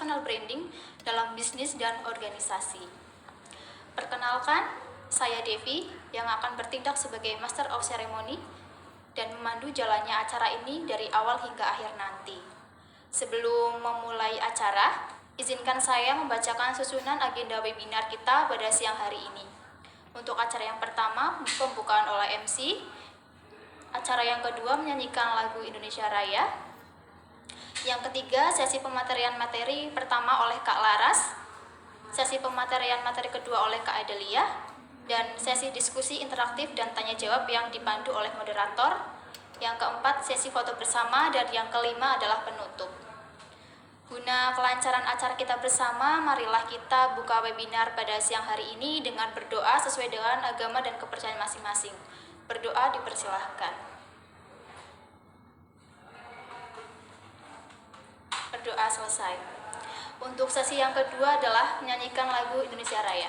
personal branding dalam bisnis dan organisasi. Perkenalkan, saya Devi yang akan bertindak sebagai Master of Ceremony dan memandu jalannya acara ini dari awal hingga akhir nanti. Sebelum memulai acara, izinkan saya membacakan susunan agenda webinar kita pada siang hari ini. Untuk acara yang pertama, pembukaan oleh MC. Acara yang kedua, menyanyikan lagu Indonesia Raya. Yang ketiga, sesi pematerian materi pertama oleh Kak Laras. Sesi pematerian materi kedua oleh Kak Adelia. Dan sesi diskusi interaktif dan tanya jawab yang dipandu oleh moderator. Yang keempat, sesi foto bersama. Dan yang kelima adalah penutup. Guna kelancaran acara kita bersama, marilah kita buka webinar pada siang hari ini dengan berdoa sesuai dengan agama dan kepercayaan masing-masing. Berdoa dipersilahkan. Berdoa selesai. Untuk sesi yang kedua adalah menyanyikan lagu Indonesia Raya.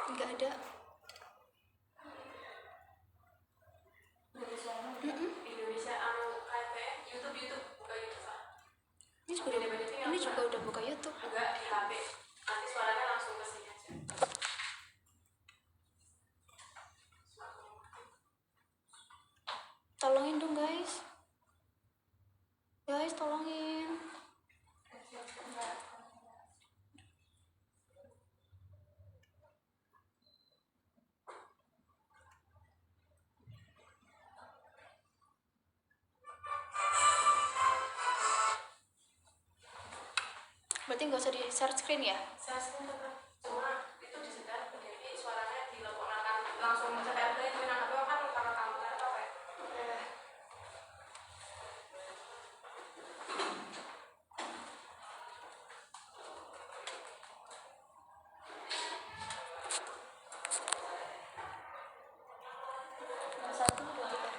Enggak ada. Indonesia YouTube buka YouTube. Ini juga udah buka YouTube. Enggak di HP. Nanti suaranya langsung ke sini aja. Tolongin dong guys. Guys, tolongin. Berarti nggak usah di share screen ya? Saya sih tetap cuma itu di sekitar jadi suaranya dilaporkan langsung mencet airplay itu yang apa kan karena kamu kan apa ya? Satu, dua, tiga.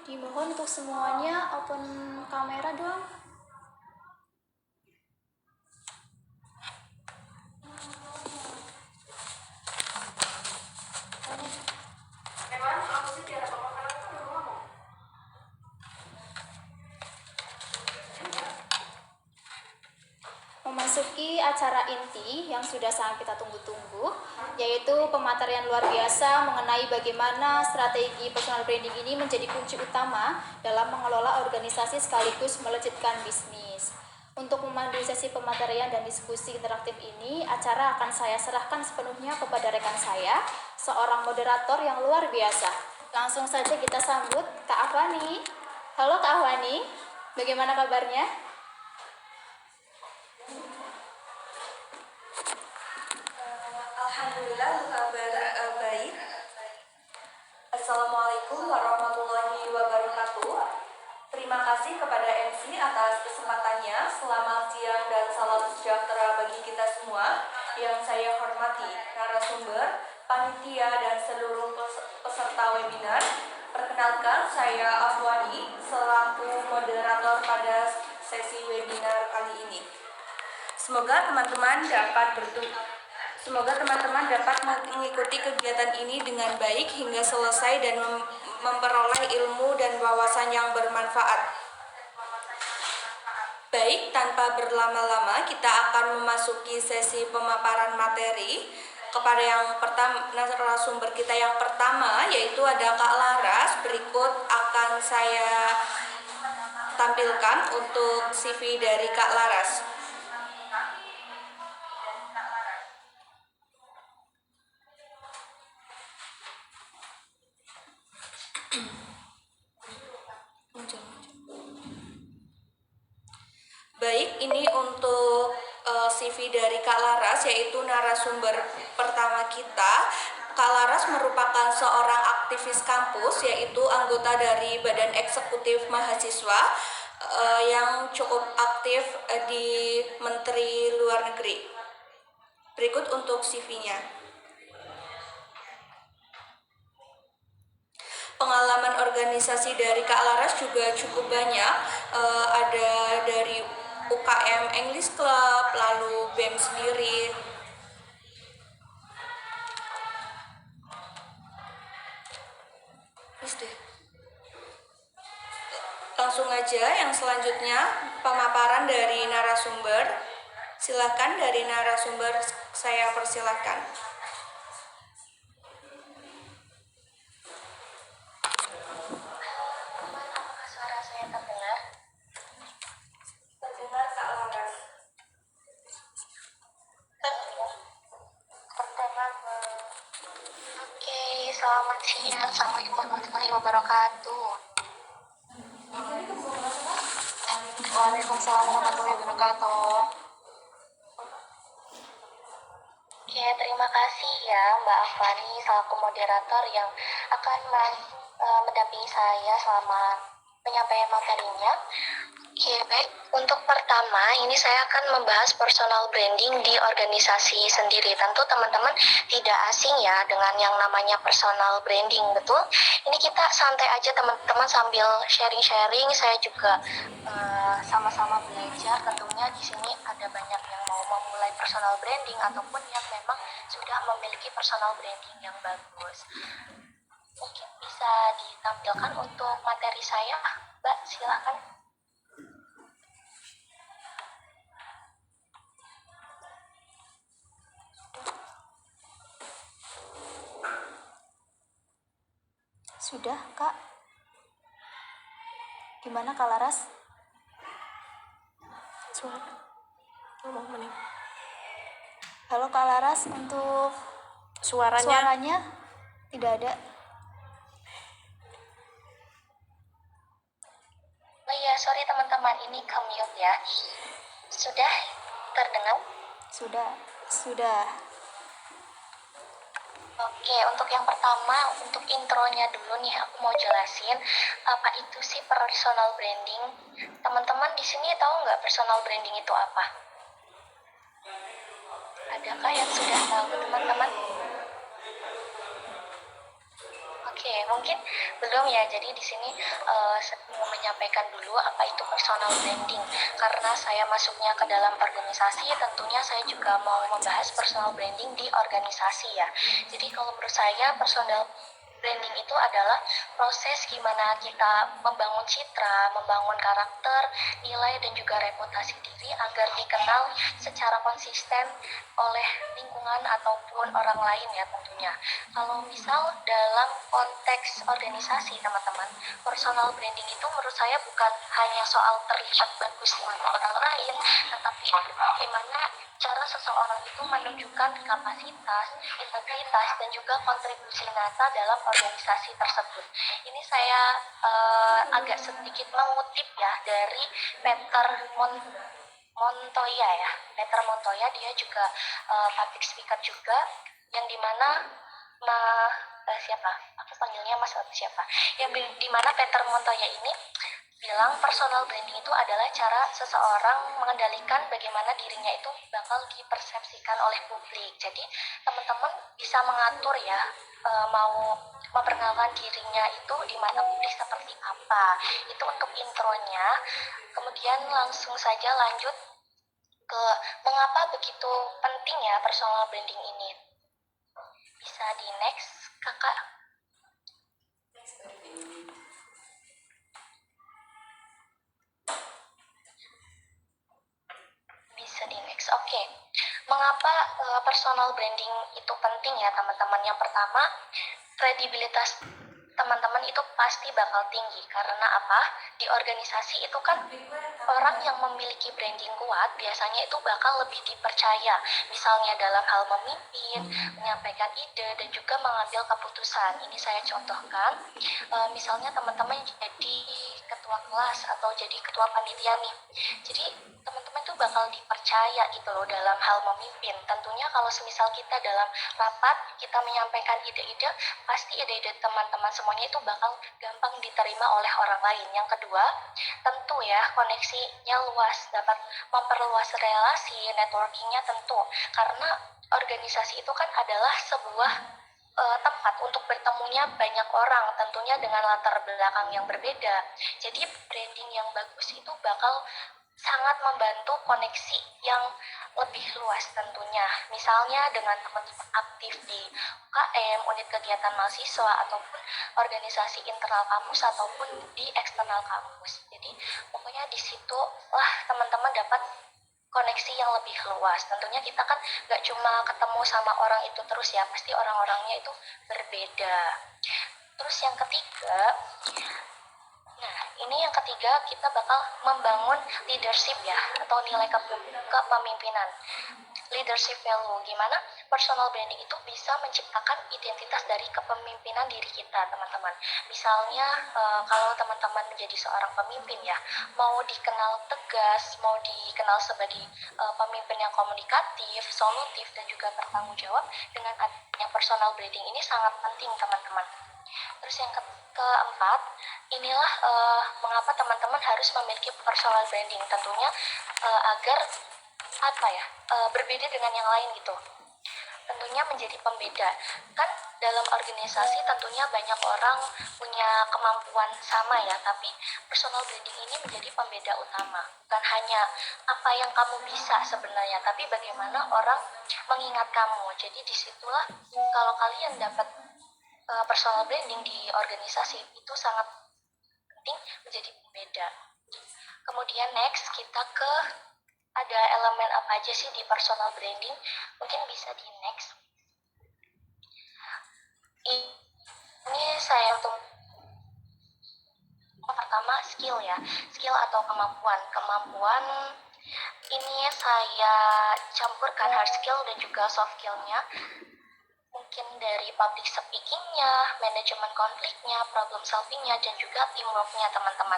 Dimohon untuk semuanya open kamera dong. memasuki acara inti yang sudah sangat kita tunggu-tunggu, yaitu pematerian luar biasa mengenai bagaimana strategi personal branding ini menjadi kunci utama dalam mengelola organisasi sekaligus melejitkan bisnis. Untuk memandu sesi pematerian dan diskusi interaktif ini, acara akan saya serahkan sepenuhnya kepada rekan saya, seorang moderator yang luar biasa. Langsung saja kita sambut Kak Afwani. Halo Kak Afwani, bagaimana kabarnya? Alhamdulillah kabar baik. Assalamualaikum warahmatullahi wabarakatuh. Terima kasih kepada MC atas kesempatannya. Selamat siang dan salam sejahtera bagi kita semua. Yang saya hormati narasumber, panitia dan seluruh peserta webinar. Perkenalkan, saya Afwani selaku moderator pada sesi webinar kali ini. Semoga teman-teman dapat mengikuti kegiatan ini dengan baik hingga selesai dan memperoleh ilmu dan wawasan yang bermanfaat. Baik, tanpa berlama-lama kita akan memasuki sesi pemaparan materi. Kepada yang pertama, narasumber kita yang pertama yaitu ada Kak Laras. Berikut akan saya tampilkan untuk CV dari Kak Laras. Baik, ini untuk CV dari Kak Laras, yaitu narasumber pertama kita. Kak Laras merupakan seorang aktivis kampus, yaitu anggota dari Badan Eksekutif Mahasiswa yang cukup aktif di Menteri Luar Negeri. Berikut untuk CV-nya. Pengalaman organisasi dari Kak Laras juga cukup banyak. Ada dari UKM English Club, lalu BEM sendiri. Langsung aja yang selanjutnya pemaparan dari narasumber. Silakan dari narasumber, saya persilakan. Selamat siang, Assalamualaikum warahmatullahi wabarakatuh. Waalaikumsalam warahmatullahi wabarakatuh. Oke, terima kasih ya Mbak Afani selaku moderator yang akan mendampingi saya selama penyampaian materinya. Oke, baik. Untuk pertama, ini saya akan membahas personal branding di organisasi sendiri. Tentu teman-teman tidak asing ya dengan yang namanya personal branding, betul? Ini kita santai aja teman-teman sambil sharing-sharing. Saya juga sama-sama belajar. Tentunya di sini ada banyak yang mau memulai personal branding ataupun yang memang sudah memiliki personal branding yang bagus. Mungkin bisa ditampilkan untuk materi saya, Mbak, silakan. Sudah, Kak? Gimana Kak Laras? Halo Kak Laras, untuk suaranya tidak ada. Oh iya, sorry teman-teman, ini ke-mute ya. Sudah terdengar? Sudah. Oke, untuk yang pertama, untuk intronya dulu nih, aku mau jelasin apa itu sih personal branding. Teman-teman di sini tahu nggak personal branding itu apa? Adakah yang sudah tahu, teman-teman? Oke, mungkin belum ya. Jadi di sini saya mau menyampaikan dulu apa itu personal branding. Karena saya masuknya ke dalam organisasi, tentunya saya juga mau membahas personal branding di organisasi ya. Jadi kalau menurut saya personal branding itu adalah proses gimana kita membangun citra, membangun karakter, nilai dan juga reputasi diri agar dikenal secara konsisten oleh lingkungan ataupun orang lain ya tentunya. Kalau misal dalam konteks organisasi teman-teman, personal branding itu menurut saya bukan hanya soal terlihat bagus di mata orang lain, tetapi bagaimana cara seseorang itu menunjukkan kapasitas, integritas, dan juga kontribusi nyata dalam organisasi tersebut. Ini saya agak sedikit mengutip ya dari Peter Montoya ya. Peter Montoya dia juga public speaker juga, yang dimana siapa? Aku panggilnya Mas atau siapa? Yang dimana Peter Montoya ini bilang personal branding itu adalah cara seseorang mengendalikan bagaimana dirinya itu bakal dipersepsikan oleh publik. Jadi teman-teman bisa mengatur ya, mau memperkenalkan dirinya itu di mata publik seperti apa. Itu untuk intronya. Kemudian langsung saja lanjut ke mengapa begitu penting ya personal branding ini. Bisa di next, kakak. Bisa di next. Oke. Mengapa personal branding itu penting ya teman-teman? Yang pertama, kredibilitas teman-teman itu pasti bakal tinggi. Karena apa? Di organisasi itu kan orang yang memiliki branding kuat biasanya itu bakal lebih dipercaya. Misalnya dalam hal memimpin, menyampaikan ide, dan juga mengambil keputusan. Ini saya contohkan. Misalnya teman-teman jadi ketua kelas atau jadi ketua panitia nih. Jadi teman-teman tuh bakal dipercaya gitu loh dalam hal memimpin. Tentunya kalau semisal kita dalam rapat, kita menyampaikan ide-ide, pasti ide-ide teman-teman semuanya itu bakal gampang diterima oleh orang lain. Yang kedua, tentu ya koneksinya luas, dapat memperluas relasi, networkingnya tentu. Karena organisasi itu kan adalah sebuah tempat untuk bertemunya banyak orang, tentunya dengan latar belakang yang berbeda. Jadi branding yang bagus itu bakal sangat membantu koneksi yang lebih luas tentunya. Misalnya dengan teman-teman aktif di UKM, unit kegiatan mahasiswa, ataupun organisasi internal kampus ataupun di eksternal kampus. Jadi pokoknya di situ lah teman-teman dapat koneksi yang lebih luas. Tentunya kita kan gak cuma ketemu sama orang itu terus ya, pasti orang-orangnya itu berbeda. Terus yang ketiga, nah, ini yang ketiga kita bakal membangun leadership ya, atau nilai kepemimpinan. Leadership value, gimana personal branding itu bisa menciptakan identitas dari kepemimpinan diri kita, teman-teman. Misalnya, kalau teman-teman menjadi seorang pemimpin ya, mau dikenal tegas, mau dikenal sebagai pemimpin yang komunikatif, solutif, dan juga bertanggung jawab, dengan adanya personal branding ini sangat penting, teman-teman. Terus yang keempat, inilah mengapa teman-teman harus memiliki personal branding, tentunya agar berbeda dengan yang lain gitu. Tentunya menjadi pembeda. Kan dalam organisasi tentunya banyak orang punya kemampuan sama ya, tapi personal branding ini menjadi pembeda utama. Bukan hanya apa yang kamu bisa sebenarnya, tapi bagaimana orang mengingat kamu. Jadi disitulah kalau kalian dapat personal branding di organisasi itu sangat penting, menjadi pembeda. Kemudian next kita ke ada elemen apa aja sih di personal branding, mungkin bisa di next. Ini saya untuk pertama skill ya, skill atau kemampuan ini saya campurkan hard skill dan juga soft skillnya. Mungkin dari public speakingnya, manajemen konfliknya, problem solvingnya, dan juga teamworknya teman-teman.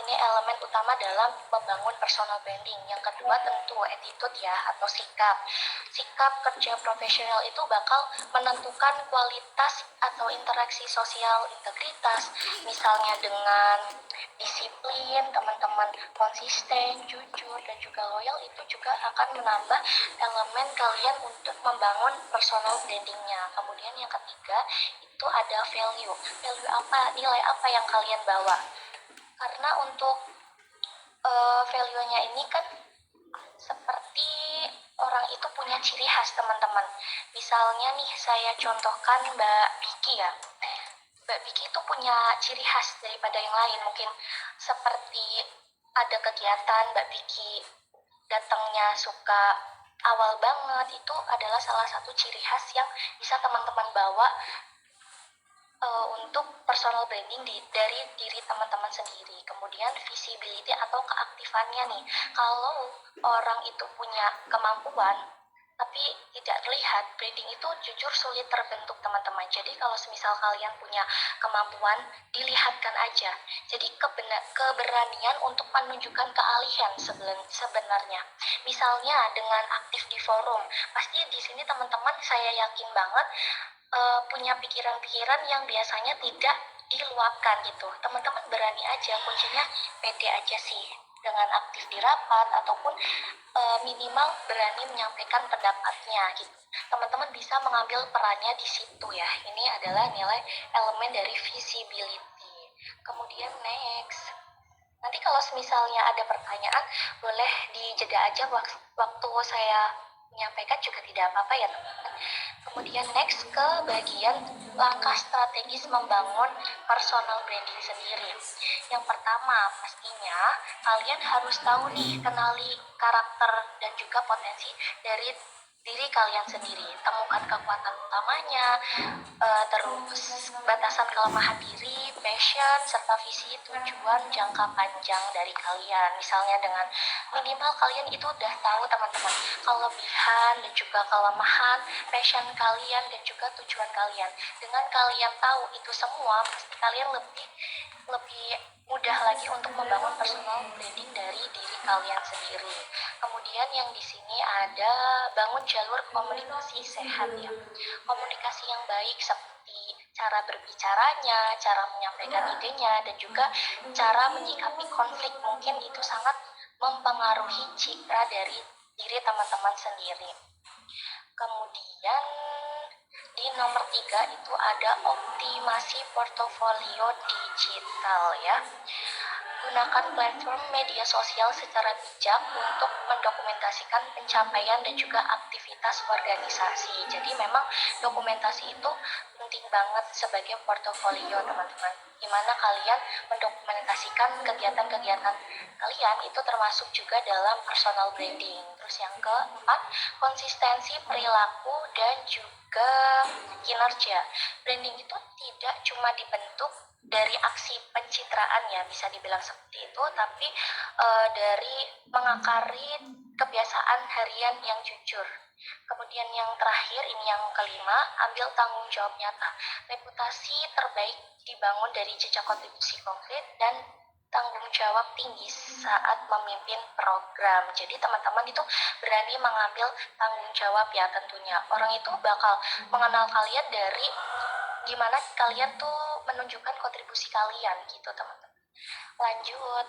Ini elemen utama dalam membangun personal branding. Yang kedua tentu attitude ya, atau sikap. Sikap kerja profesional itu bakal menentukan kualitas atau interaksi sosial, integritas, misalnya dengan disiplin, teman-teman konsisten, jujur, dan juga loyal, itu juga akan menambah elemen kalian untuk membangun personal brandingnya. Kemudian yang ketiga itu ada value apa, nilai apa yang kalian bawa. Karena untuk value-nya ini kan seperti orang itu punya ciri khas teman-teman. Misalnya nih saya contohkan Mbak Vicky ya. Mbak Vicky itu punya ciri khas daripada yang lain, mungkin seperti ada kegiatan Mbak Vicky datangnya suka awal banget, itu adalah salah satu ciri khas yang bisa teman-teman bawa untuk personal branding dari diri teman-teman sendiri. Kemudian visibility atau keaktifannya nih, kalau orang itu punya kemampuan tapi tidak terlihat, branding itu jujur sulit terbentuk teman-teman. Jadi kalau semisal kalian punya kemampuan, dilihatkan aja. Jadi keberanian untuk menunjukkan keahlian sebenarnya. Misalnya dengan aktif di forum, pasti di sini teman-teman saya yakin banget punya pikiran-pikiran yang biasanya tidak diluapkan gitu. Teman-teman berani aja, kuncinya pede aja sih dengan aktif di rapat ataupun minimal berani menyampaikan pendapatnya gitu. Teman-teman bisa mengambil perannya di situ ya. Ini adalah nilai elemen dari visibility. Kemudian next. Nanti kalau misalnya ada pertanyaan, boleh dijeda aja waktu saya menyampaikan juga tidak apa-apa ya teman-teman. Kemudian next ke bagian langkah strategis membangun personal branding sendiri. Yang pertama pastinya kalian harus tahu nih, kenali karakter dan juga potensi dari diri kalian sendiri. Temukan kekuatan utamanya, terus batasan kelemahan diri, passion, serta visi tujuan jangka panjang dari kalian. Misalnya dengan minimal kalian itu udah tahu teman-teman kelebihan dan juga kelemahan, passion kalian dan juga tujuan kalian. Dengan kalian tahu itu semua, pasti kalian lebih mudah lagi untuk membangun personal branding dari diri kalian sendiri. Kemudian yang di sini ada bangun jalur komunikasi sehat ya. Komunikasi yang baik seperti cara berbicaranya, cara menyampaikan idenya, dan juga cara menyikapi konflik, mungkin itu sangat mempengaruhi citra dari diri teman-teman sendiri. Kemudian di nomor 3 itu ada optimasi portofolio digital ya. Gunakan platform media sosial secara bijak untuk mendokumentasikan pencapaian dan juga aktivitas organisasi. Jadi memang dokumentasi itu penting banget sebagai portofolio teman-teman. Dimana kalian mendokumentasikan kegiatan-kegiatan kalian itu termasuk juga dalam personal branding. Terus yang keempat, konsistensi perilaku dan juga kinerja. Branding itu tidak cuma dibentuk dari aksi pencitraan ya, bisa dibilang seperti itu, tapi dari mengakari kebiasaan harian yang jujur. Kemudian yang terakhir, ini yang kelima, ambil tanggung jawab nyata. Reputasi terbaik dibangun dari jejak kontribusi konkret dan tanggung jawab tinggi saat memimpin program. Jadi teman-teman itu berani mengambil tanggung jawab ya tentunya. Orang itu bakal mengenal kalian dari gimana kalian tuh menunjukkan kontribusi kalian gitu teman-teman. Lanjut.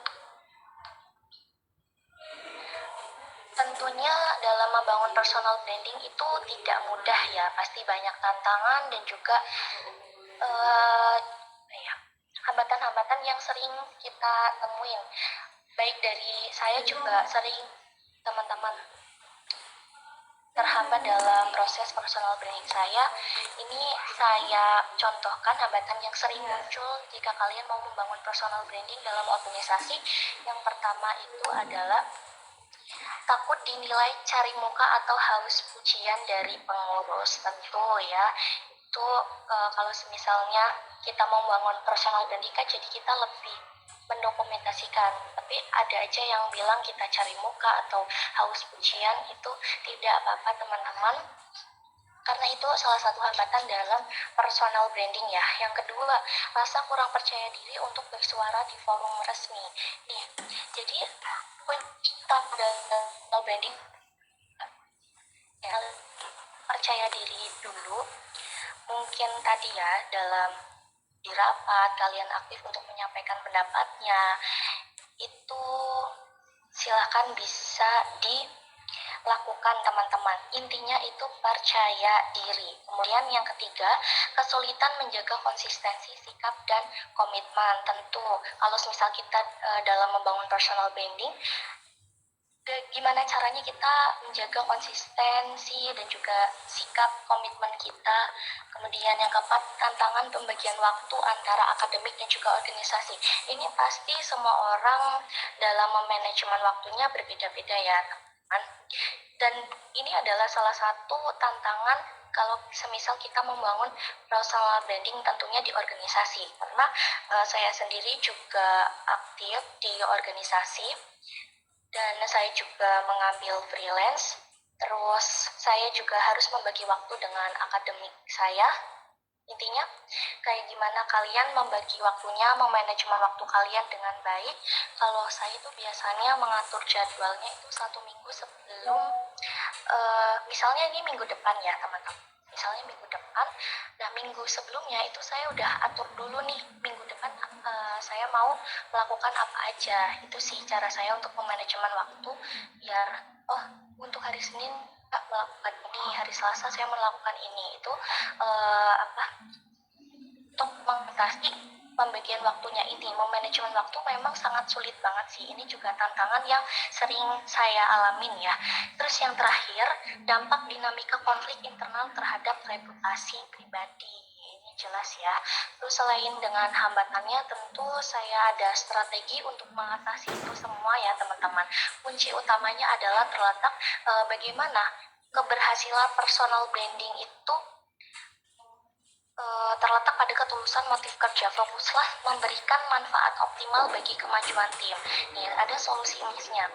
Tentunya dalam membangun personal branding itu tidak mudah ya, pasti banyak tantangan dan juga hambatan-hambatan yang sering kita temuin. Baik dari saya juga sering teman-teman terhambat dalam proses personal branding saya. Ini saya contohkan hambatan yang sering muncul jika kalian mau membangun personal branding dalam organisasi. Yang pertama itu adalah takut dinilai cari muka atau haus pujian dari pengurus. Tentu ya, itu kalau misalnya kita mau membangun personal branding kan jadi kita lebih mendokumentasikan, tapi ada aja yang bilang kita cari muka atau haus pujian. Itu tidak apa-apa teman-teman, karena itu salah satu hambatan dalam personal branding ya. Yang kedua, rasa kurang percaya diri untuk bersuara di forum resmi nih. Jadi kita personal branding ya, percaya diri dulu. Mungkin tadi ya, dalam di rapat kalian aktif untuk menyampaikan pendapatnya, itu silakan bisa dilakukan teman-teman. Intinya itu percaya diri. Kemudian yang ketiga, kesulitan menjaga konsistensi sikap dan komitmen. Tentu kalau misal kita dalam membangun personal branding, gimana caranya kita menjaga konsistensi dan juga sikap komitmen kita. Kemudian yang keempat, tantangan pembagian waktu antara akademik dan juga organisasi. Ini pasti semua orang dalam memanajemen waktunya berbeda-beda ya, teman. Dan ini adalah salah satu tantangan kalau semisal kita membangun personal branding tentunya di organisasi. Karena saya sendiri juga aktif di organisasi dan saya juga mengambil freelance. Terus saya juga harus membagi waktu dengan akademik saya. Intinya, kayak gimana kalian membagi waktunya, memanajemen waktu kalian dengan baik. Kalau saya itu biasanya mengatur jadwalnya itu 1 minggu sebelum, misalnya ini minggu depan ya teman-teman. Misalnya minggu depan, nah minggu sebelumnya itu saya udah atur dulu nih, minggu depan saya mau melakukan apa aja. Itu sih cara saya untuk memanajemen waktu, biar untuk hari Senin melakukan ini, hari Selasa saya melakukan ini. Itu untuk mengatasi pembagian waktunya ini, memanajemen waktu memang sangat sulit banget sih. Ini juga tantangan yang sering saya alamin ya. Terus yang terakhir, dampak dinamika konflik internal terhadap reputasi pribadi. Ini jelas ya. Terus selain dengan hambatannya, tentu saya ada strategi untuk mengatasi itu semua ya teman-teman. Kunci utamanya adalah terletak bagaimana keberhasilan personal branding itu terletak pada ketulusan motif kerja. Fokuslah memberikan manfaat optimal bagi kemajuan tim. Nih, ada solusinya.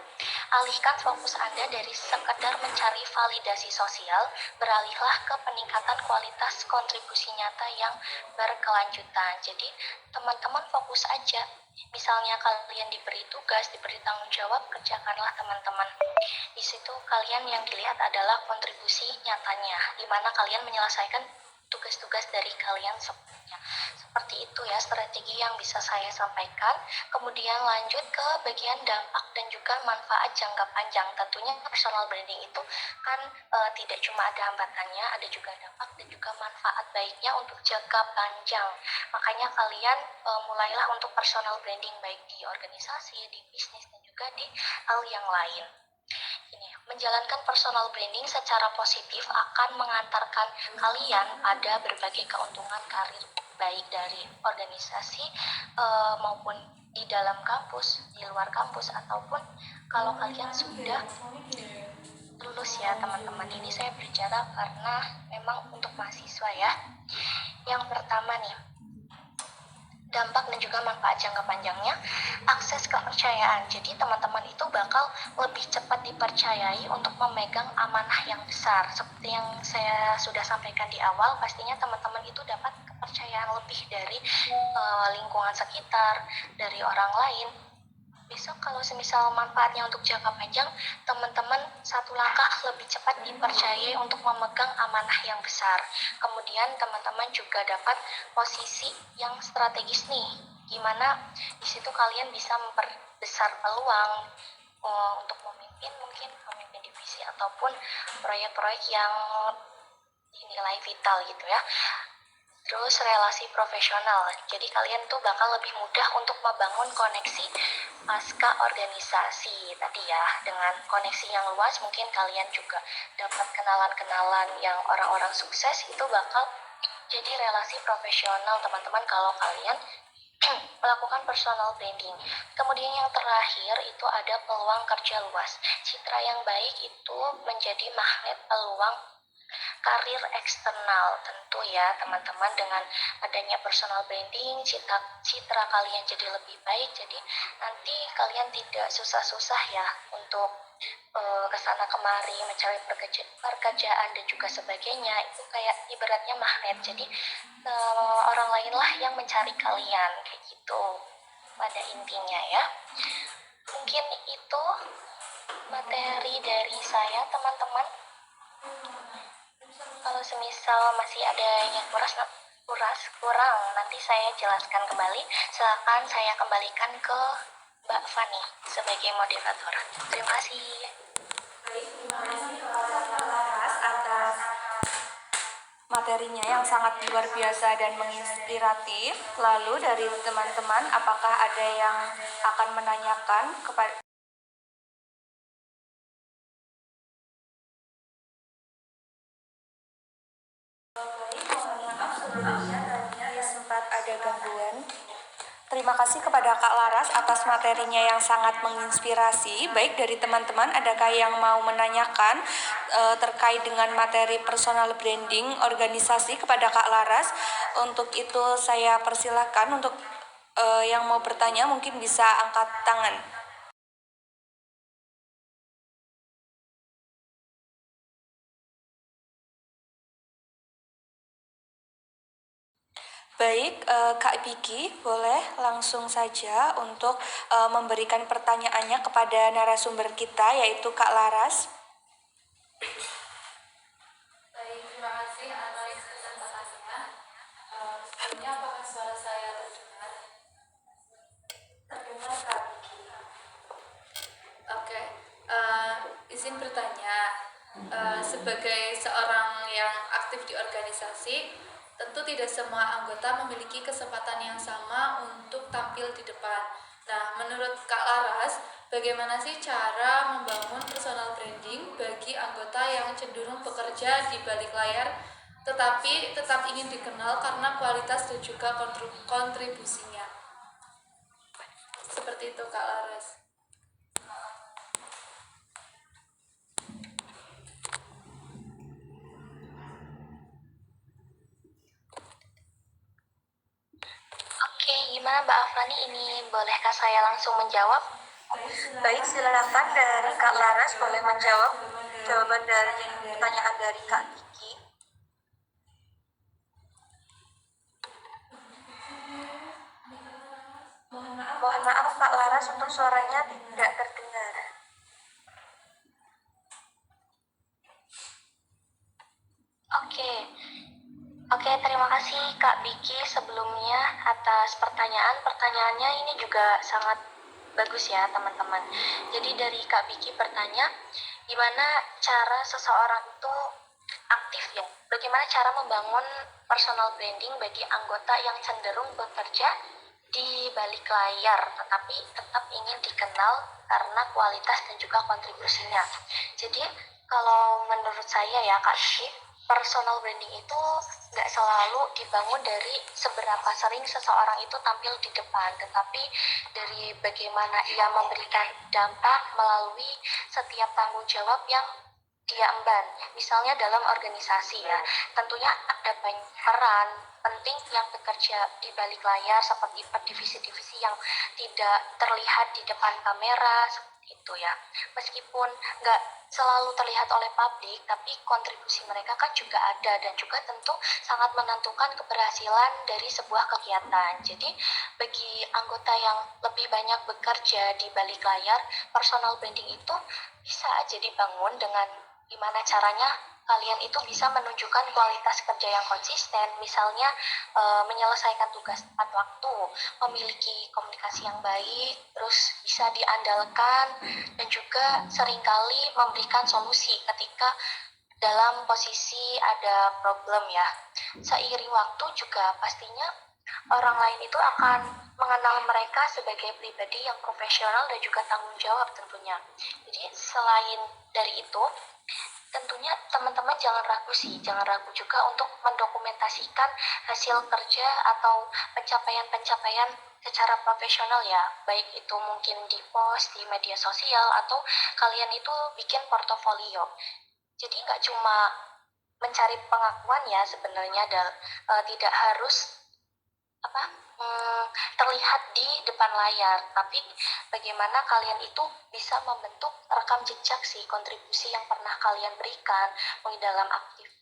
Alihkan fokus Anda dari sekedar mencari validasi sosial, beralihlah ke peningkatan kualitas kontribusi nyata yang berkelanjutan. Jadi, teman-teman fokus aja. Misalnya kalian diberi tugas, diberi tanggung jawab, kerjakanlah teman-teman. Di situ kalian yang dilihat adalah kontribusi nyatanya, di mana kalian menyelesaikan tugas-tugas dari kalian sebelumnya. Seperti itu ya strategi yang bisa saya sampaikan. Kemudian lanjut ke bagian dampak dan juga manfaat jangka panjang. Tentunya personal branding itu kan tidak cuma ada hambatannya, ada juga dampak dan juga manfaat baiknya untuk jangka panjang. Makanya kalian mulailah untuk personal branding baik di organisasi, di bisnis dan juga di hal yang lain. Ini, menjalankan personal branding secara positif akan mengantarkan kalian pada berbagai keuntungan karir baik dari organisasi maupun di dalam kampus, di luar kampus, ataupun kalau kalian sudah lulus ya teman-teman. Ini saya berbicara karena memang untuk mahasiswa ya. Yang pertama nih, dampak dan juga manfaat jangka panjangnya, akses kepercayaan. Jadi teman-teman itu bakal lebih cepat dipercayai untuk memegang amanah yang besar. Seperti yang saya sudah sampaikan di awal, pastinya teman-teman itu dapat kepercayaan lebih dari lingkungan sekitar, dari orang lain. Besok kalau semisal manfaatnya untuk jangka panjang, teman-teman satu langkah lebih cepat dipercayai untuk memegang amanah yang besar. Kemudian teman-teman juga dapat posisi yang strategis nih, gimana di situ kalian bisa memperbesar peluang untuk memimpin, mungkin memimpin divisi ataupun proyek-proyek yang dinilai vital gitu ya. Terus relasi profesional, jadi kalian tuh bakal lebih mudah untuk membangun koneksi pasca organisasi tadi ya. Dengan koneksi yang luas mungkin kalian juga dapat kenalan-kenalan yang orang-orang sukses, itu bakal jadi relasi profesional teman-teman kalau kalian melakukan personal branding. Kemudian yang terakhir itu ada peluang kerja luas. Citra yang baik itu menjadi magnet peluang karir eksternal. Tentu ya teman-teman, dengan adanya personal branding, citra kalian jadi lebih baik, jadi nanti kalian tidak susah-susah ya untuk kesana kemari mencari pekerjaan dan juga sebagainya. Itu kayak ibaratnya magnet, jadi orang lainlah yang mencari kalian, kayak gitu pada intinya ya. Mungkin itu materi dari saya teman-teman. Kalau semisal masih ada yang kurang, nanti saya jelaskan kembali. Silakan saya kembalikan ke Mbak Fani sebagai moderator. Terima kasih. Baik, terima kasih Mas atas materinya yang sangat luar biasa dan menginspiratif. Lalu dari teman-teman, apakah ada yang akan menanyakan kepada Baik, mohon maaf sebelumnya tadi sempat ada gangguan. Terima kasih kepada Kak Laras atas materinya yang sangat menginspirasi. Baik dari teman-teman, adakah yang mau menanyakan terkait dengan materi personal branding organisasi kepada Kak Laras? Untuk itu saya persilahkan untuk yang mau bertanya mungkin bisa angkat tangan. Baik, Kak Biki, boleh langsung saja untuk memberikan pertanyaannya kepada narasumber kita, yaitu Kak Laras. Baik, terima kasih atas kesempatannya. Sebelumnya apakah suara saya terdengar? Terdengar Kak Biki. Oke, izin bertanya, sebagai seorang yang aktif di organisasi, tentu tidak semua anggota memiliki kesempatan yang sama untuk tampil di depan. Nah, menurut Kak Laras, bagaimana sih cara membangun personal branding bagi anggota yang cenderung bekerja di balik layar, tetapi tetap ingin dikenal karena kualitas dan juga kontribusinya? Seperti itu, Kak Laras. Oke, gimana Mbak Afani ini? Bolehkah saya langsung menjawab? Baik, silakan dari Kak Laras boleh menjawab jawaban dari pertanyaan dari Kak Biki. Mohon maaf Kak Laras untuk suaranya tidak terdengar. Oke, oke, terima kasih Kak Biki sebelumnya atas pertanyaan. Pertanyaannya ini juga sangat bagus ya teman-teman. Jadi dari Kak Biki bertanya, gimana cara seseorang itu aktif ya? Bagaimana cara membangun personal branding bagi anggota yang cenderung bekerja di balik layar, tetapi tetap ingin dikenal karena kualitas dan juga kontribusinya. Jadi kalau menurut saya ya Kak Biki, personal branding itu nggak selalu dibangun dari seberapa sering seseorang itu tampil di depan, tetapi dari bagaimana ia memberikan dampak melalui setiap tanggung jawab yang dia emban. Misalnya dalam organisasi ya, tentunya ada banyak peran penting yang bekerja di balik layar seperti per divisi-divisi yang tidak terlihat di depan kamera, seperti itu ya. Meskipun nggak selalu terlihat oleh publik, tapi kontribusi mereka kan juga ada dan juga tentu sangat menentukan keberhasilan dari sebuah kegiatan. Jadi bagi anggota yang lebih banyak bekerja di balik layar, personal branding itu bisa aja dibangun dengan gimana caranya kalian itu bisa menunjukkan kualitas kerja yang konsisten, misalnya menyelesaikan tugas tepat waktu, memiliki komunikasi yang baik, terus bisa diandalkan, dan juga seringkali memberikan solusi ketika dalam posisi ada problem ya. Seiring waktu juga pastinya orang lain itu akan mengenal mereka sebagai pribadi yang profesional dan juga tanggung jawab tentunya. Jadi selain dari itu, tentunya teman-teman jangan ragu juga untuk mendokumentasikan hasil kerja atau pencapaian-pencapaian secara profesional ya, baik itu mungkin di post di media sosial atau kalian itu bikin portofolio. Jadi nggak cuma mencari pengakuan ya sebenarnya, tidak harus apa terlihat di depan layar, tapi bagaimana kalian itu bisa membentuk rekam jejak sih kontribusi yang pernah kalian berikan, mulai dalam aktif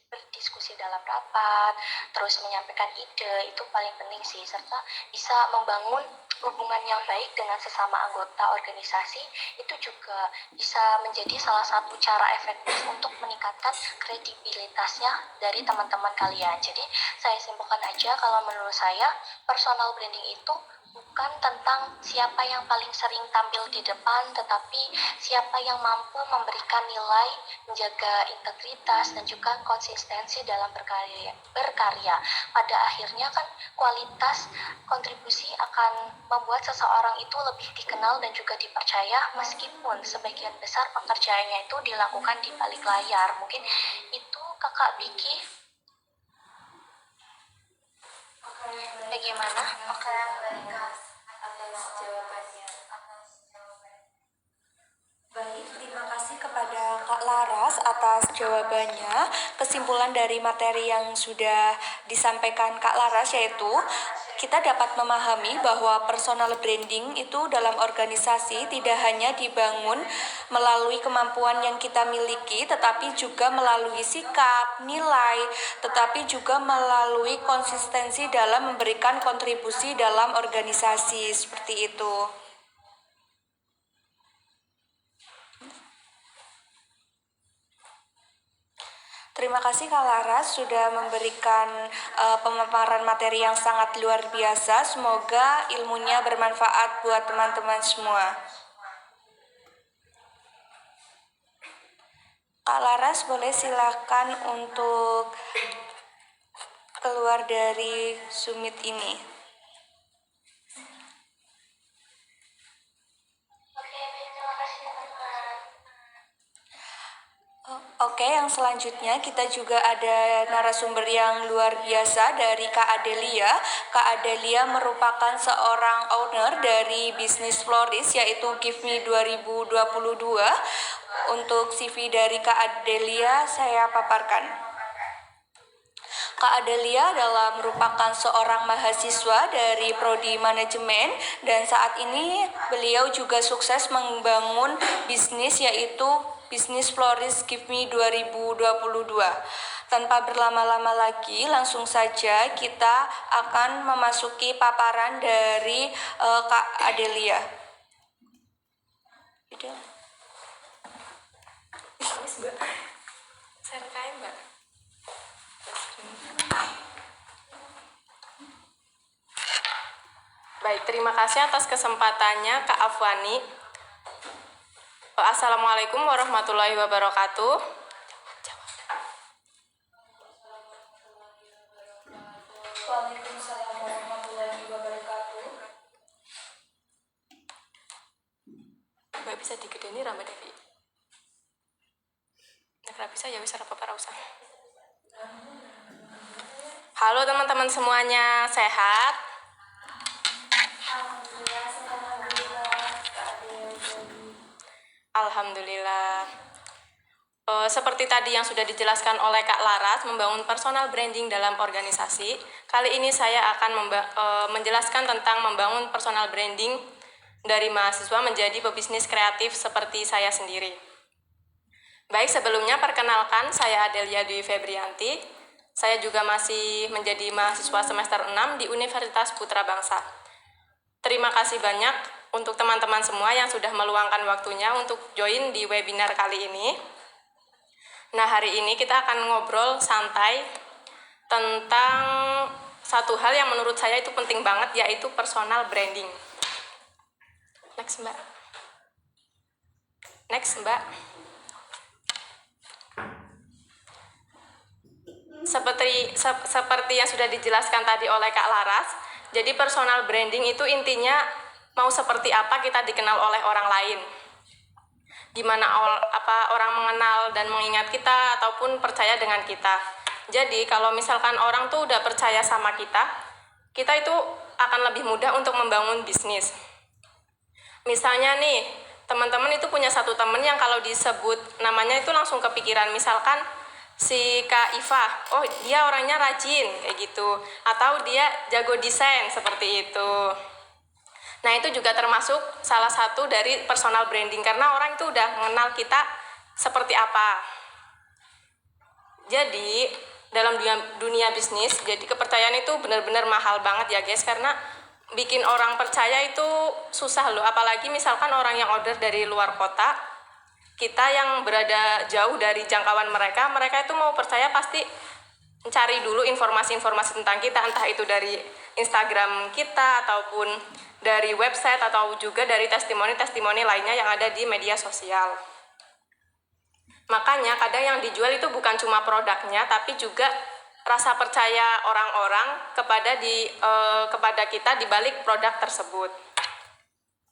berdiskusi dalam rapat, terus menyampaikan ide, itu paling penting sih, serta bisa membangun hubungan yang baik dengan sesama anggota organisasi, itu juga bisa menjadi salah satu cara efektif untuk meningkatkan kredibilitasnya dari teman-teman kalian. Jadi saya simpulkan aja, kalau menurut saya personal branding itu bukan tentang siapa yang paling sering tampil di depan, tetapi siapa yang mampu memberikan nilai, menjaga integritas dan juga konsistensi dalam berkarya. Pada akhirnya kan kualitas kontribusi akan membuat seseorang itu lebih dikenal dan juga dipercaya, meskipun sebagian besar pekerjaannya itu dilakukan di balik layar. Mungkin itu Kakak Biki. Bagaimana? Oke. Atas jawabannya. Baik, terima kasih kepada Kak Laras atas jawabannya. Kesimpulan dari materi yang sudah disampaikan Kak Laras yaitu kita dapat memahami bahwa personal branding itu dalam organisasi tidak hanya dibangun melalui kemampuan yang kita miliki, tetapi juga melalui sikap, nilai, tetapi juga melalui konsistensi dalam memberikan kontribusi dalam organisasi, seperti itu. Terima kasih Kak Laras sudah memberikan pemaparan materi yang sangat luar biasa. Semoga ilmunya bermanfaat buat teman-teman semua. Kak Laras boleh silakan untuk keluar dari summit ini. Oke, terima kasih teman-teman. Oke, yang selanjutnya kita juga ada narasumber yang luar biasa dari Kak Adelia. Kak Adelia merupakan seorang owner dari bisnis Floris yaitu Give Me 2022. Untuk CV dari Kak Adelia saya paparkan. Kak Adelia adalah merupakan seorang mahasiswa dari Prodi Manajemen dan saat ini beliau juga sukses membangun bisnis yaitu bisnis Floris Give Me 2022. Tanpa berlama-lama lagi, langsung saja kita akan memasuki paparan dari Kak Adelia. Mbak. Saya rekain, Mbak. Baik, terima kasih atas kesempatannya Kak Afwani. Assalamualaikum warahmatullahi wabarakatuh. Waalaikumsalam warahmatullahi wabarakatuh. Mbak bisa digedein rambut Devi. Nek bisa ya bisa apa-apa usah. Halo teman-teman semuanya, sehat? Alhamdulillah. Seperti tadi yang sudah dijelaskan oleh Kak Laras, membangun personal branding dalam organisasi. Kali ini saya akan menjelaskan tentang membangun personal branding dari mahasiswa menjadi pebisnis kreatif seperti saya sendiri. Baik, sebelumnya perkenalkan saya Adelia Dwi Febrianti. Saya juga masih menjadi mahasiswa semester 6 di Universitas Putra Bangsa. Terima kasih banyak untuk teman-teman semua yang sudah meluangkan waktunya untuk join di webinar kali ini. Nah, hari ini kita akan ngobrol santai tentang satu hal yang menurut saya itu penting banget, yaitu personal branding. Next, Mbak. Next, Mbak. Seperti yang sudah dijelaskan tadi oleh Kak Laras, jadi personal branding itu intinya mau seperti apa kita dikenal oleh orang lain. Gimana orang mengenal dan mengingat kita ataupun percaya dengan kita. Jadi kalau misalkan orang tuh udah percaya sama kita itu akan lebih mudah untuk membangun bisnis. Misalnya nih, teman-teman itu punya satu teman yang kalau disebut namanya itu langsung kepikiran, misalkan si Kak Iva, oh dia orangnya rajin kayak gitu, atau dia jago desain seperti itu. Nah, itu juga termasuk salah satu dari personal branding karena orang itu udah mengenal kita seperti apa. Jadi dalam dunia bisnis, jadi kepercayaan itu benar-benar mahal banget ya guys, karena bikin orang percaya itu susah loh, apalagi misalkan orang yang order dari luar kota, kita yang berada jauh dari jangkauan mereka itu mau percaya pasti cari dulu informasi-informasi tentang kita, entah itu dari Instagram kita ataupun dari website atau juga dari testimoni-testimoni lainnya yang ada di media sosial. Makanya kadang yang dijual itu bukan cuma produknya, tapi juga rasa percaya orang-orang kepada kita di balik produk tersebut.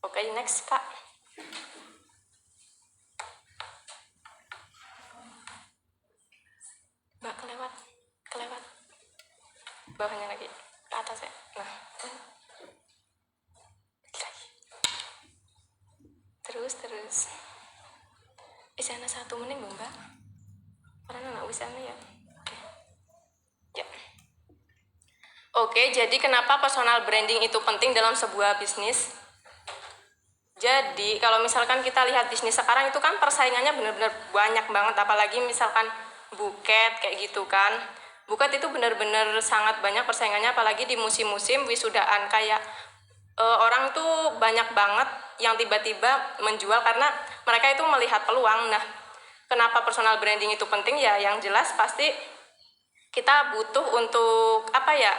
Oke, next Kak. Mbak kelewat bawahnya lagi ke atas ya. Nah, terus isana 1 menit lho mbak, karena anak wisana ya. Ya. Oke, jadi kenapa personal branding itu penting dalam sebuah bisnis? Jadi kalau misalkan kita lihat bisnis sekarang itu kan persaingannya benar-benar banyak banget, apalagi misalkan buket kayak gitu kan. Buket itu benar-benar sangat banyak persaingannya, apalagi di musim-musim wisudaan kayak orang tuh banyak banget yang tiba-tiba menjual karena mereka itu melihat peluang. Nah, kenapa personal branding itu penting ya? Yang jelas pasti kita butuh untuk apa ya?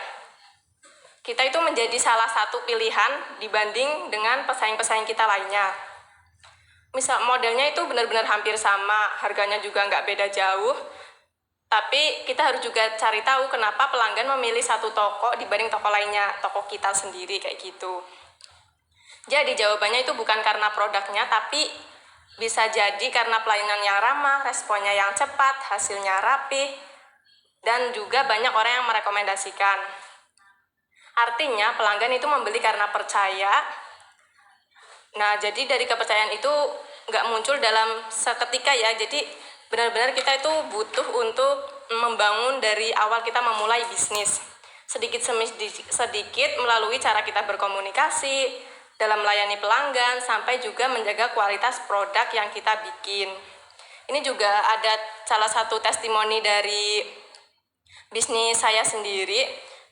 Kita itu menjadi salah satu pilihan dibanding dengan pesaing-pesaing kita lainnya. Misal modelnya itu benar-benar hampir sama, harganya juga nggak beda jauh. Tapi kita harus juga cari tahu kenapa pelanggan memilih satu toko dibanding toko lainnya, toko kita sendiri kayak gitu. Jadi jawabannya itu bukan karena produknya, tapi bisa jadi karena pelayanan yang ramah, responnya yang cepat, hasilnya rapi, dan juga banyak orang yang merekomendasikan. Artinya pelanggan itu membeli karena percaya. Nah, jadi dari kepercayaan itu nggak muncul dalam seketika ya. Jadi benar-benar kita itu butuh untuk membangun dari awal kita memulai bisnis. Sedikit sedikit melalui cara kita berkomunikasi, dalam melayani pelanggan, sampai juga menjaga kualitas produk yang kita bikin. Ini juga ada salah satu testimoni dari bisnis saya sendiri,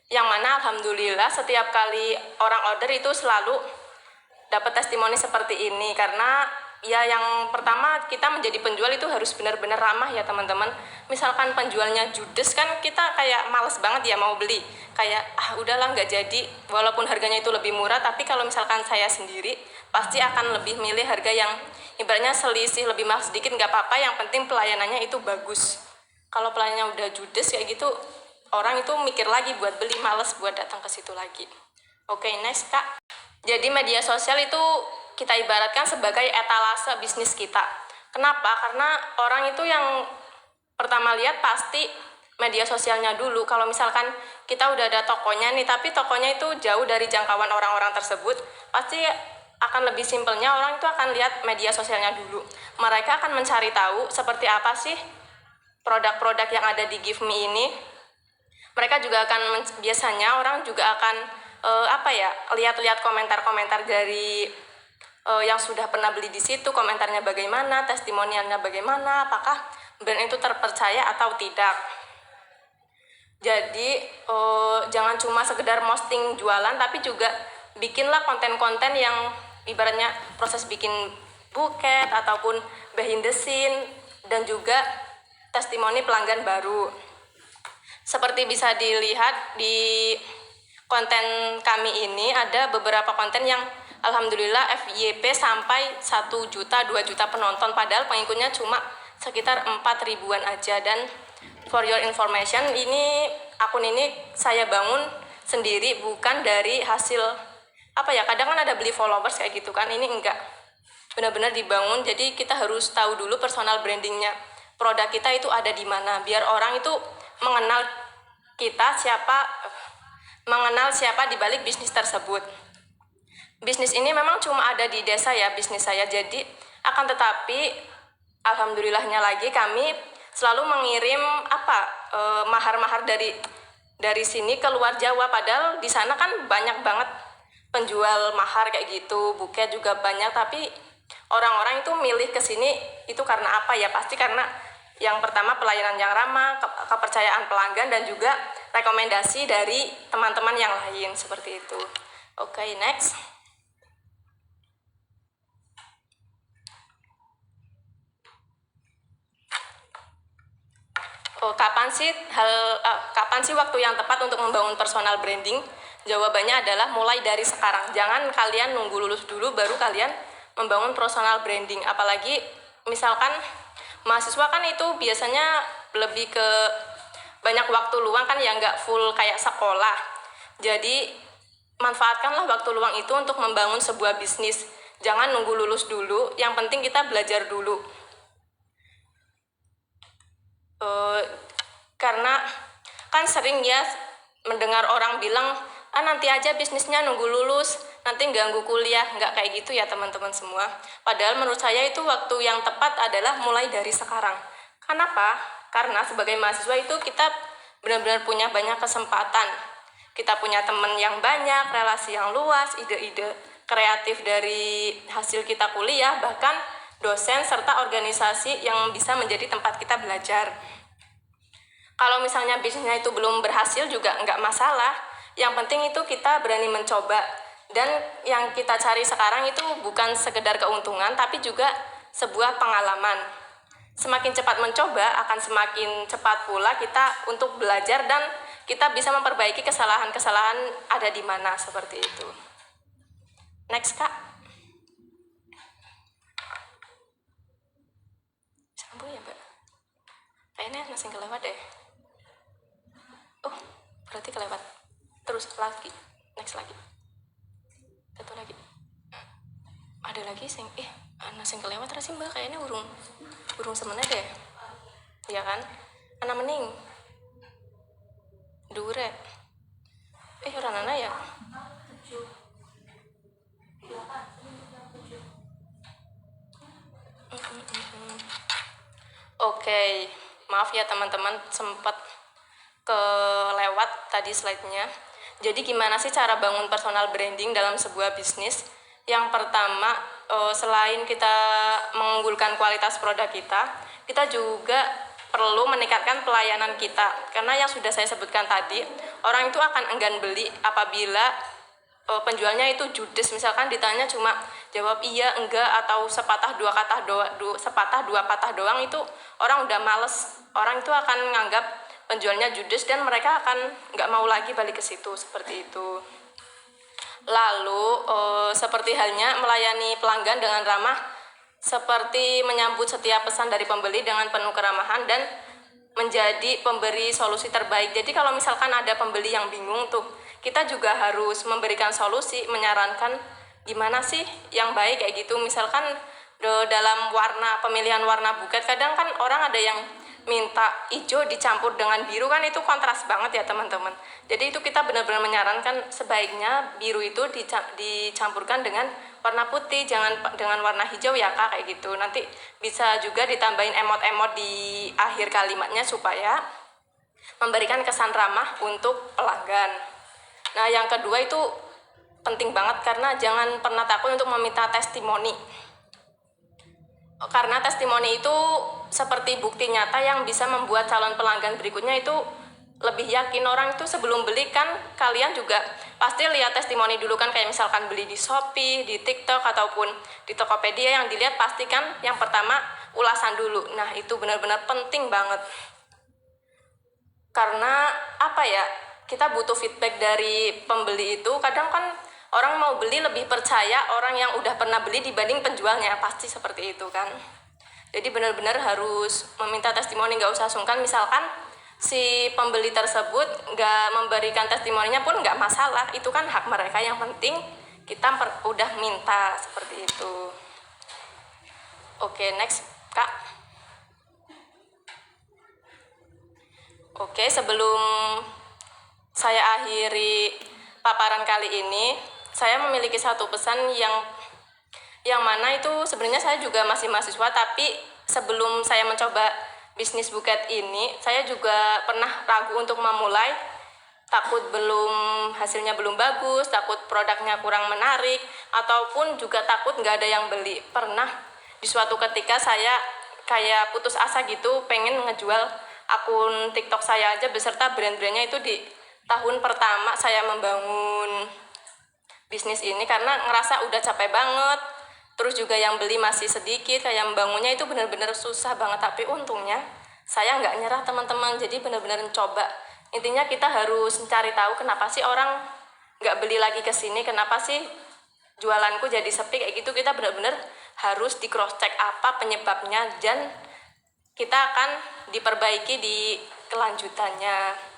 yang mana alhamdulillah setiap kali orang order itu selalu dapat testimoni seperti ini. Karena ya yang pertama, kita menjadi penjual itu harus benar-benar ramah ya teman-teman. Misalkan penjualnya judes kan kita kayak males banget ya mau beli, kayak udahlah nggak jadi, walaupun harganya itu lebih murah. Tapi kalau misalkan saya sendiri pasti akan lebih milih harga yang ibaratnya selisih lebih mahal sedikit, nggak apa-apa, yang penting pelayanannya itu bagus. Kalau pelayanannya udah judes kayak gitu, orang itu mikir lagi buat beli, males buat datang ke situ lagi. Oke, next Kak. Jadi media sosial itu kita ibaratkan sebagai etalase bisnis kita. Kenapa? Karena orang itu yang pertama lihat pasti media sosialnya dulu. Kalau misalkan kita udah ada tokonya nih, tapi tokonya itu jauh dari jangkauan orang-orang tersebut, pasti akan lebih simpelnya orang itu akan lihat media sosialnya dulu. Mereka akan mencari tahu seperti apa sih produk-produk yang ada di Give Me ini. Mereka juga akan biasanya orang juga akan lihat-lihat komentar-komentar dari yang sudah pernah beli di situ, komentarnya bagaimana, testimonialnya bagaimana, apakah brand itu terpercaya atau tidak. Jadi jangan cuma sekedar posting jualan, tapi juga bikinlah konten-konten yang ibaratnya proses bikin buket ataupun behind the scene, dan juga testimoni pelanggan baru. Seperti bisa dilihat di konten kami ini, ada beberapa konten yang alhamdulillah FYP sampai 1 juta, 2 juta penonton, padahal pengikutnya cuma sekitar 4 ribuan aja. Dan for your information, ini akun ini saya bangun sendiri, bukan dari hasil kadang kan ada beli followers kayak gitu kan, ini enggak, benar-benar dibangun. Jadi kita harus tahu dulu personal brandingnya, produk kita itu ada di mana, biar orang itu mengenal siapa di balik bisnis tersebut. Bisnis ini memang cuma ada di desa ya, bisnis saya. Jadi akan tetapi alhamdulillahnya lagi kami selalu mengirim mahar-mahar dari sini ke luar Jawa, padahal di sana kan banyak banget penjual mahar kayak gitu, buket juga banyak, tapi orang-orang itu milih ke sini itu karena apa ya? Pasti karena yang pertama pelayanan yang ramah, kepercayaan pelanggan, dan juga rekomendasi dari teman-teman yang lain seperti itu. Oke, next. Kapan sih waktu yang tepat untuk membangun personal branding? Jawabannya adalah mulai dari sekarang. Jangan kalian nunggu lulus dulu baru kalian membangun personal branding. Apalagi misalkan mahasiswa kan itu biasanya lebih ke banyak waktu luang kan ya, nggak full kayak sekolah. Jadi manfaatkanlah waktu luang itu untuk membangun sebuah bisnis. Jangan nunggu lulus dulu, yang penting kita belajar dulu. Karena kan sering ya mendengar orang bilang nanti aja bisnisnya nunggu lulus, nanti ganggu kuliah. Nggak kayak gitu ya teman-teman semua. Padahal menurut saya itu waktu yang tepat adalah mulai dari sekarang. Kenapa? Karena sebagai mahasiswa itu kita benar-benar punya banyak kesempatan. Kita punya teman yang banyak, relasi yang luas, ide-ide kreatif dari hasil kita kuliah, bahkan dosen serta organisasi yang bisa menjadi tempat kita belajar. Kalau misalnya bisnisnya itu belum berhasil juga nggak masalah. Yang penting itu kita berani mencoba. Dan yang kita cari sekarang itu bukan sekedar keuntungan, tapi juga sebuah pengalaman. Semakin cepat mencoba, akan semakin cepat pula kita untuk belajar dan kita bisa memperbaiki kesalahan-kesalahan ada di mana, seperti itu. Next, Kak. Sambung ya, Mbak? Kayaknya masih kelewat deh. Oh, berarti kelewat. Terus lagi. Next lagi. Satu lagi. Ada lagi sing sing kelewat terus sih, Mbak, kayaknya urung semenit deh. Iya kan? Ana mening. Dure. Orang ana ya. Oke, maaf ya teman-teman, sempat kelewat tadi slide-nya. Jadi gimana sih cara bangun personal branding dalam sebuah bisnis? Yang pertama, selain kita mengunggulkan kualitas produk kita juga perlu meningkatkan pelayanan kita. Karena yang sudah saya sebutkan tadi, orang itu akan enggan beli apabila penjualnya itu judes. Misalkan ditanya cuma jawab iya, enggak, atau sepatah dua patah doang, itu orang udah males. Orang itu akan menganggap penjualnya judes dan mereka akan nggak mau lagi balik ke situ, seperti itu. Lalu seperti halnya melayani pelanggan dengan ramah, seperti menyambut setiap pesan dari pembeli dengan penuh keramahan dan menjadi pemberi solusi terbaik. Jadi kalau misalkan ada pembeli yang bingung tuh, kita juga harus memberikan solusi, menyarankan gimana sih yang baik kayak gitu. Misalkan dalam pemilihan warna buket, kadang kan orang ada yang minta hijau dicampur dengan biru, kan itu kontras banget ya teman-teman. Jadi itu kita benar-benar menyarankan sebaiknya biru itu dicampurkan dengan warna putih, jangan dengan warna hijau ya Kak, kayak gitu. Nanti bisa juga ditambahin emot-emot di akhir kalimatnya supaya memberikan kesan ramah untuk pelanggan. Nah, yang kedua itu penting banget, karena jangan pernah takut untuk meminta testimoni. Karena testimoni itu seperti bukti nyata yang bisa membuat calon pelanggan berikutnya itu lebih yakin. Orang itu sebelum beli kan, kalian juga pasti lihat testimoni dulu kan, kayak misalkan beli di Shopee, di TikTok, ataupun di Tokopedia, yang dilihat pasti kan yang pertama ulasan dulu. Nah, itu benar-benar penting banget. Karena kita butuh feedback dari pembeli itu. Kadang kan orang mau beli lebih percaya orang yang udah pernah beli dibanding penjualnya, pasti seperti itu kan. Jadi benar-benar harus meminta testimoni, nggak usah sungkan. Misalkan si pembeli tersebut nggak memberikan testimoninya pun nggak masalah, itu kan hak mereka. Yang penting kita udah minta, seperti itu. Oke, next Kak. Oke, sebelum saya akhiri paparan kali ini, saya memiliki satu pesan yang mana itu sebenarnya saya juga masih mahasiswa, tapi sebelum saya mencoba bisnis buket ini, saya juga pernah ragu untuk memulai. Takut hasilnya belum bagus, takut produknya kurang menarik, ataupun juga takut nggak ada yang beli. Pernah di suatu ketika saya kayak putus asa gitu, pengen ngejual akun TikTok saya aja beserta brand-brandnya itu di tahun pertama saya membangun bisnis ini, karena ngerasa udah capek banget. Terus juga yang beli masih sedikit, kayak membangunnya itu benar-benar susah banget. Tapi untungnya saya nggak nyerah teman-teman, jadi benar-benar mencoba. Intinya kita harus mencari tahu kenapa sih orang nggak beli lagi ke sini, kenapa sih jualanku jadi sepi kayak gitu. Kita benar-benar harus di cross check apa penyebabnya, dan kita akan diperbaiki di kelanjutannya.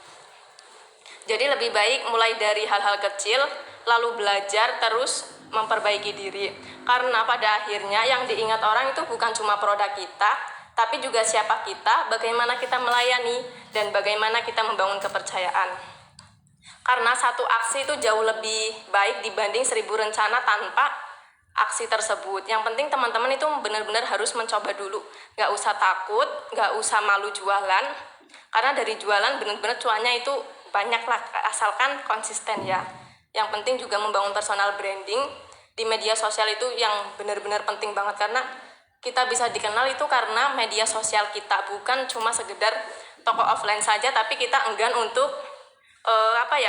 Jadi lebih baik mulai dari hal-hal kecil, lalu belajar terus memperbaiki diri. Karena pada akhirnya yang diingat orang itu bukan cuma produk kita, tapi juga siapa kita, bagaimana kita melayani, dan bagaimana kita membangun kepercayaan. Karena satu aksi itu jauh lebih baik dibanding 1000 rencana tanpa aksi tersebut. Yang penting teman-teman itu benar-benar harus mencoba dulu. Nggak usah takut, nggak usah malu jualan. Karena dari jualan benar-benar cuannya itu banyak lah, asalkan konsisten ya. Yang penting juga membangun personal branding di media sosial itu yang benar-benar penting banget, karena kita bisa dikenal itu karena media sosial kita, bukan cuma sekedar toko offline saja, tapi kita enggan untuk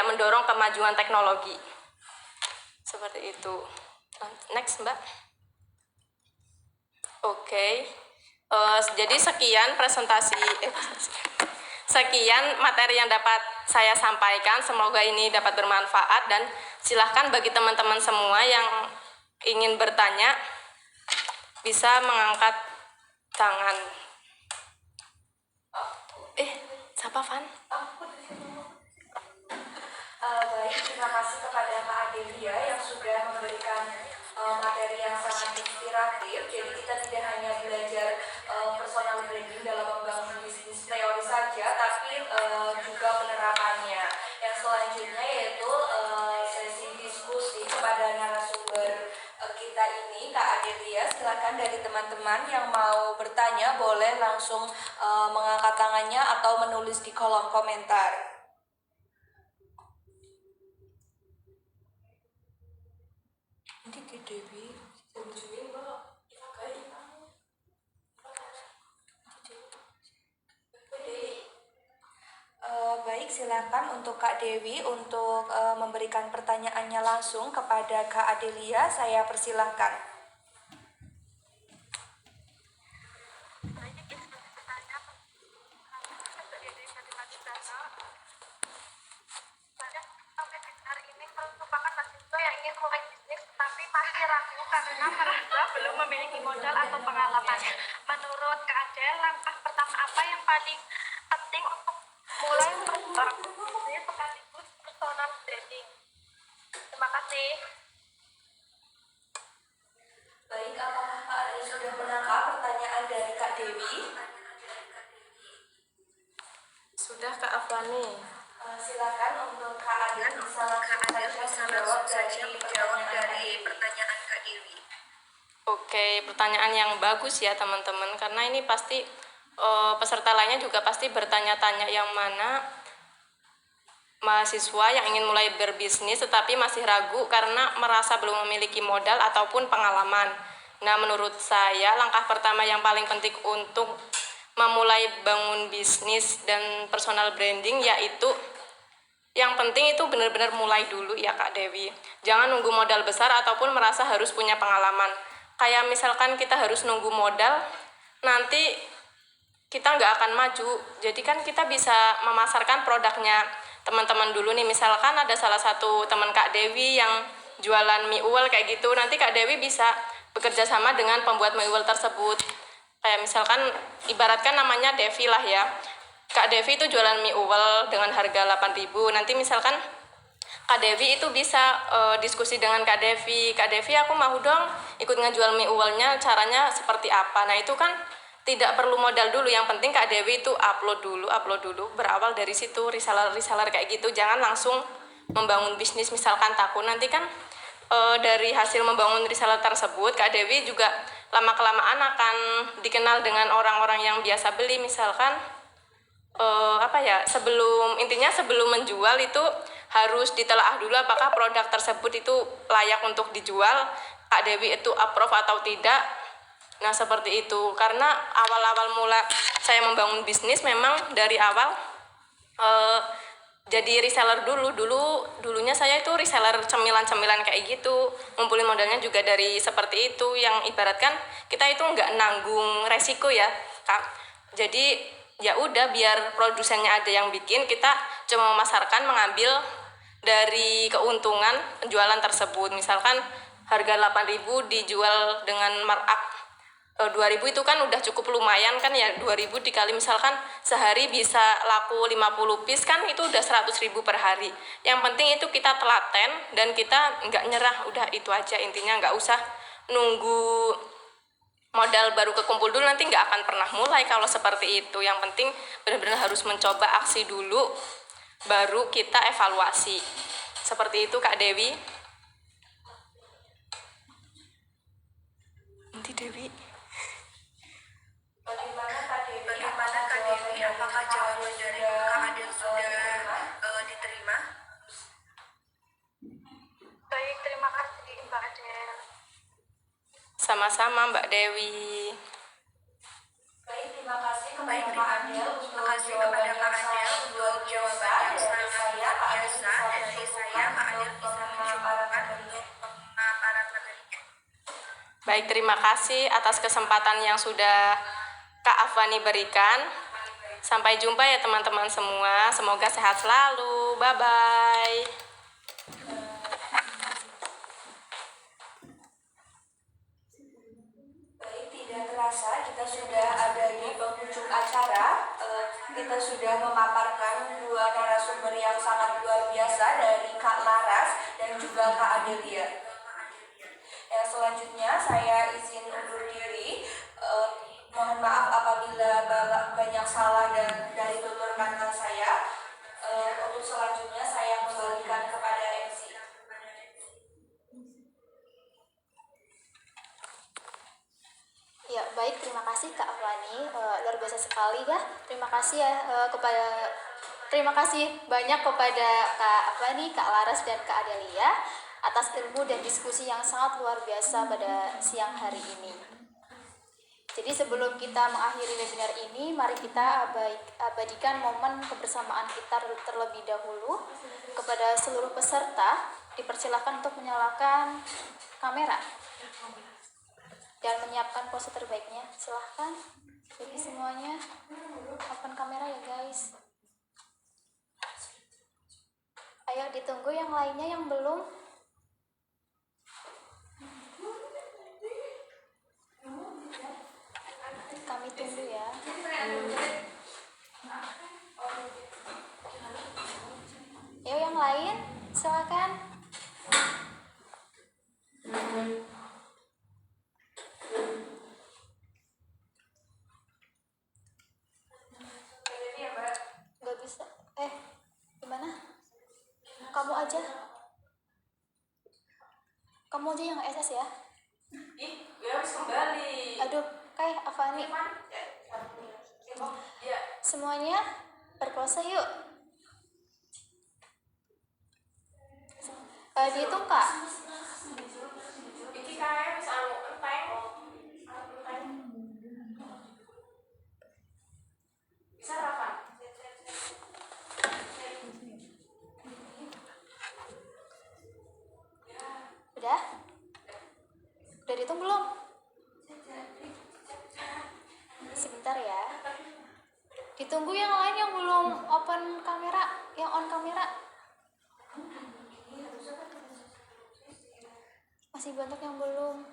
mendorong kemajuan teknologi. Seperti itu. Next, Mbak. Oke. Jadi sekian sekian materi yang dapat saya sampaikan. Semoga ini dapat bermanfaat, dan silahkan bagi teman-teman semua yang ingin bertanya bisa mengangkat tangan. Siapa Van? Baik, terima kasih kepada Kak Adelia yang sudah memberikan materi yang sangat inspiratif. Jadi kita tidak hanya belajar personal branding dalam membangun bisnis teori saja, tapi juga penerapannya. Yang selanjutnya yaitu sesi diskusi kepada narasumber kita ini, Kak Adelia. Silakan dari teman-teman yang mau bertanya boleh langsung mengangkat tangannya atau menulis di kolom komentar. Baik, silakan untuk Kak Dewi untuk memberikan pertanyaannya langsung kepada Kak Adelia. Saya persilahkan. Webinar ini merupakan mahasiswa yang ingin mulai bisnis tapi masih ragu karena merasa belum memiliki modal atau pengalaman. Menurut Kak Adel, langkah pertama apa yang paling penting untuk mulai membangun bisnis sekaligus personal branding? Terima kasih. Baik, apakah Kak Ade sudah menangkap pertanyaan dari Kak Dewi? Sudah, Kak Afani. Silakan untuk Kak Ade bisa langsung menjawab dari pertanyaan Kak Dewi. Oke, pertanyaan yang bagus ya teman-teman, karena ini pasti peserta lainnya juga pasti bertanya-tanya yang mana mahasiswa yang ingin mulai berbisnis tetapi masih ragu karena merasa belum memiliki modal ataupun pengalaman. Nah, menurut saya langkah pertama yang paling penting untuk memulai bangun bisnis dan personal branding yaitu yang penting itu benar-benar mulai dulu ya Kak Dewi. Jangan nunggu modal besar ataupun merasa harus punya pengalaman. Kayak misalkan kita harus nunggu modal, nanti kita nggak akan maju. Jadi kan kita bisa memasarkan produknya teman-teman dulu nih. Misalkan ada salah satu teman Kak Dewi yang jualan mie uwel kayak gitu, nanti Kak Dewi bisa bekerja sama dengan pembuat mie uwel tersebut. Kayak misalkan ibaratkan namanya Devi lah ya. Kak Devi itu jualan mie uwel dengan harga 8.000. Nanti misalkan Kak Devi itu bisa diskusi dengan Kak Devi. Kak Devi, aku mau dong ikut ngejual mie uwelnya, caranya seperti apa. Nah, itu kan tidak perlu modal dulu. Yang penting Kak Dewi itu upload dulu. Berawal dari situ, reseller kayak gitu. Jangan langsung membangun bisnis misalkan takut. Nanti kan dari hasil membangun reseller tersebut, Kak Dewi juga lama-kelamaan akan dikenal dengan orang-orang yang biasa beli. Misalkan sebelum menjual itu harus ditelaah dulu apakah produk tersebut itu layak untuk dijual, Kak Dewi itu approve atau tidak. Nah, seperti itu. Karena awal-awal mula saya membangun bisnis memang dari awal jadi reseller dulunya saya itu reseller cemilan-cemilan kayak gitu, ngumpulin modalnya juga dari seperti itu, yang ibaratkan kita itu nggak nanggung resiko ya Kak. Jadi ya udah, biar produsennya ada yang bikin, kita cuma memasarkan, mengambil dari keuntungan penjualan tersebut. Misalkan harga 8.000 dijual dengan markup 2.000, itu kan udah cukup lumayan kan ya. 2.000 dikali misalkan sehari bisa laku 50 piece, kan itu udah 100.000 per hari. Yang penting itu kita telaten dan kita nggak nyerah, udah itu aja intinya. Nggak usah nunggu modal baru kekumpul dulu, nanti nggak akan pernah mulai kalau seperti itu. Yang penting benar-benar harus mencoba aksi dulu, baru kita evaluasi. Seperti itu Kak Dewi. Nanti Dewi. Bagaimana Kak Dewi? Apakah jawaban dari Kak Adel sudah diterima? Baik, terima kasih Mbak Adel. Sama-sama Mbak Dewi. Baik, terima kasih kepada Kak Adel untuk jawaban yang sangat luar biasa. Dari saya, Kak Adel bisa mencoba untuk pemaparan materinya. Baik, terima kasih atas kesempatan yang sudah Kak Afwani berikan. Sampai jumpa ya teman-teman semua. Semoga sehat selalu. Bye-bye. Baik, tidak terasa kita sudah ada di penghujung acara. Kita sudah memaparkan dua narasumber yang sangat luar biasa dari Kak Laras dan juga Kak Adelia. Yang selanjutnya saya izin undur diri. Mohon maaf apabila banyak salah dan dari tutur kata saya. Untuk selanjutnya saya kembalikan kepada MC. Ya, baik, terima kasih Kak Afwani. Luar biasa sekali ya. Terima kasih ya terima kasih banyak kepada Kak Afwani, Kak Laras dan Kak Adelia atas ilmu dan diskusi yang sangat luar biasa pada siang hari ini. Jadi sebelum kita mengakhiri webinar ini, mari kita abadikan momen kebersamaan kita terlebih dahulu. Kepada seluruh peserta, dipersilakan untuk menyalakan kamera dan menyiapkan pose terbaiknya. Silahkan bagi semuanya, open kamera ya guys. Ayo ditunggu yang lainnya yang belum. Kami tunggu ya. Ayo yang lain, silakan. Gak bisa. Gimana? Kamu aja yang SS ya. Gue harus kembali. Aduh, kayak Afani. Semuanya berpose yuk. Dihitung Kak. Iki kayak bisa enteng. Bisa Rafa? Udah? Udah dihitung belum? Sebentar ya. Ditunggu yang lain yang belum open kamera, yang on kamera. Masih banyak yang belum.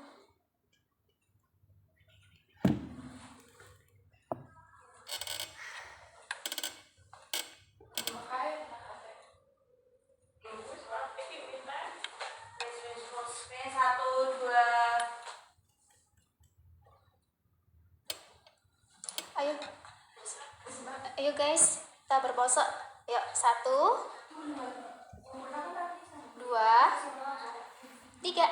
Ayo guys, kita berpose. Yuk, 1, 2, 3.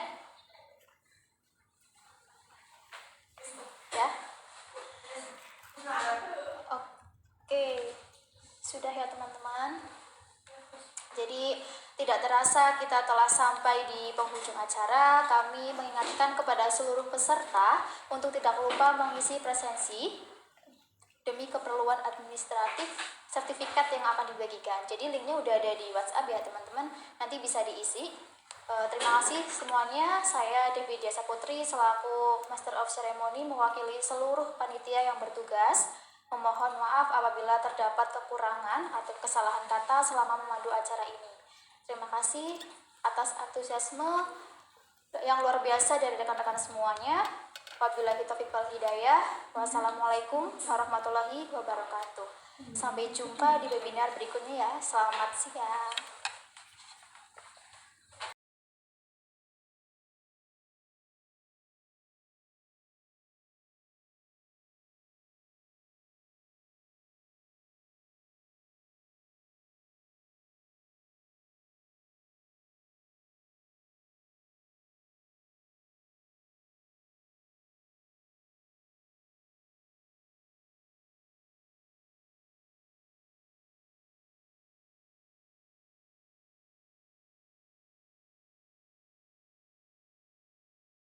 Ya. Oke. Sudah ya teman-teman. Jadi tidak terasa kita telah sampai di penghujung acara. Kami mengingatkan kepada seluruh peserta untuk tidak lupa mengisi presensi demi keperluan administratif sertifikat yang akan dibagikan. Jadi linknya udah ada di WhatsApp ya teman-teman, nanti bisa diisi. Terima kasih semuanya. Saya Devi Dia Saputri selaku Master of Ceremony mewakili seluruh panitia yang bertugas. Memohon maaf apabila terdapat kekurangan atau kesalahan kata selama memandu acara ini. Terima kasih atas antusiasme yang luar biasa dari rekan-rekan semuanya. Wabillahi taufiq wal hidayah. Wassalamualaikum warahmatullahi wabarakatuh. Sampai jumpa di webinar berikutnya ya. Selamat siang.